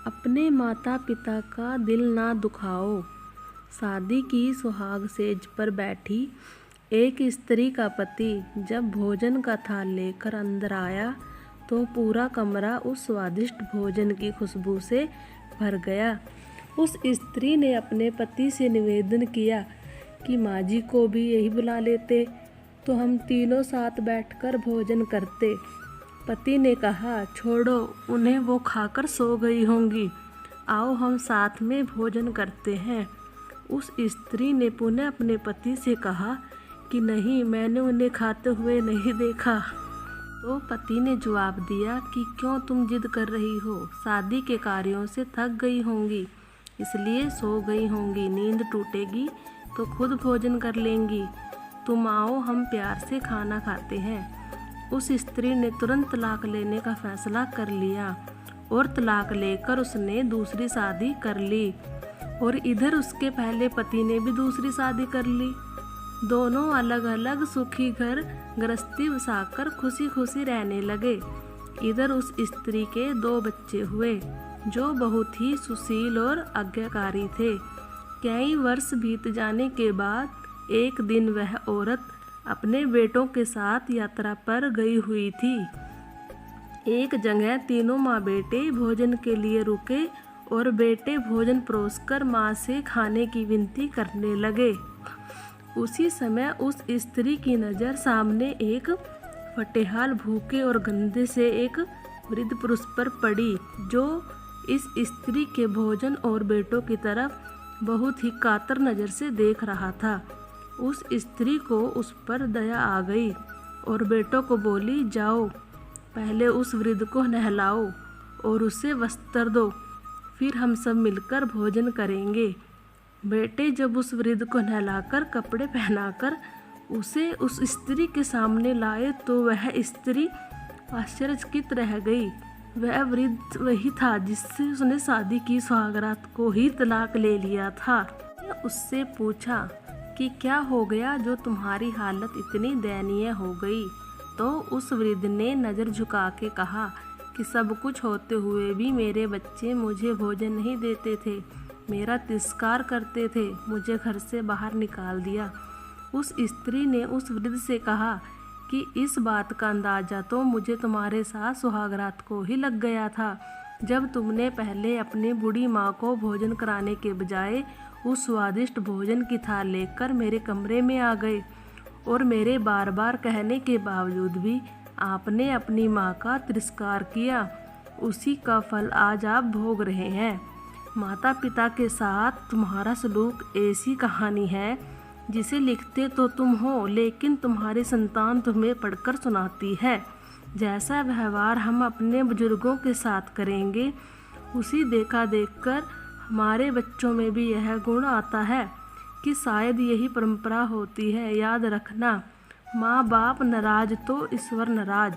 अपने माता पिता का दिल ना दुखाओ। शादी की सुहाग सेज पर बैठी एक स्त्री का पति जब भोजन का थाल लेकर अंदर आया तो पूरा कमरा उस स्वादिष्ट भोजन की खुशबू से भर गया। उस स्त्री ने अपने पति से निवेदन किया कि माँ जी को भी यही बुला लेते तो हम तीनों साथ बैठकर भोजन करते। पति ने कहा, छोड़ो उन्हें, वो खाकर सो गई होंगी, आओ हम साथ में भोजन करते हैं। उस स्त्री ने पुनः अपने पति से कहा कि नहीं, मैंने उन्हें खाते हुए नहीं देखा। तो पति ने जवाब दिया कि क्यों तुम जिद कर रही हो, शादी के कार्यों से थक गई होंगी इसलिए सो गई होंगी, नींद टूटेगी तो खुद भोजन कर लेंगी, तुम आओ हम प्यार से खाना खाते हैं। उस स्त्री ने तुरंत तलाक लेने का फैसला कर लिया और तलाक लेकर उसने दूसरी शादी कर ली और इधर उसके पहले पति ने भी दूसरी शादी कर ली। दोनों अलग अलग सुखी घर गृहस्थी बसाकर खुशी खुशी रहने लगे। इधर उस स्त्री के 2 बच्चे हुए जो बहुत ही सुशील और आज्ञाकारी थे। कई वर्ष बीत जाने के बाद एक दिन वह औरत अपने बेटों के साथ यात्रा पर गई हुई थी। एक जगह तीनों माँ बेटे भोजन के लिए रुके और बेटे भोजन परोसकर माँ से खाने की विनती करने लगे। उसी समय उस स्त्री की नज़र सामने एक फटेहाल भूखे और गंदे से एक वृद्ध पुरुष पर पड़ी जो इस स्त्री के भोजन और बेटों की तरफ बहुत ही कातर नज़र से देख रहा था। उस स्त्री को उस पर दया आ गई और बेटों को बोली, जाओ पहले उस वृद्ध को नहलाओ और उसे वस्त्र दो, फिर हम सब मिलकर भोजन करेंगे। बेटे जब उस वृद्ध को नहलाकर कपड़े पहनाकर उसे उस स्त्री के सामने लाए तो वह स्त्री आश्चर्यचकित रह गई। वह वृद्ध वही था जिससे उसने शादी की सुहागरात को ही तलाक ले लिया था। उससे पूछा कि क्या हो गया जो तुम्हारी हालत इतनी दयनीय हो गई। तो उस वृद्ध ने नज़र झुका के कहा कि सब कुछ होते हुए भी मेरे बच्चे मुझे भोजन नहीं देते थे, मेरा तिरस्कार करते थे, मुझे घर से बाहर निकाल दिया। उस स्त्री ने उस वृद्ध से कहा कि इस बात का अंदाज़ा तो मुझे तुम्हारे साथ सुहागरात को ही लग गया था, जब तुमने पहले अपनी बूढ़ी माँ को भोजन कराने के बजाय उस स्वादिष्ट भोजन की थाल लेकर मेरे कमरे में आ गए और मेरे बार बार कहने के बावजूद भी आपने अपनी माँ का तिरस्कार किया। उसी का फल आज आप भोग रहे हैं। माता पिता के साथ तुम्हारा सलूक ऐसी कहानी है जिसे लिखते तो तुम हो लेकिन तुम्हारी संतान तुम्हें पढ़कर सुनाती है। जैसा व्यवहार हम अपने बुजुर्गों के साथ करेंगे उसी देखा देखकर हमारे बच्चों में भी यह गुण आता है कि शायद यही परंपरा होती है। याद रखना, माँ बाप नाराज तो ईश्वर नाराज।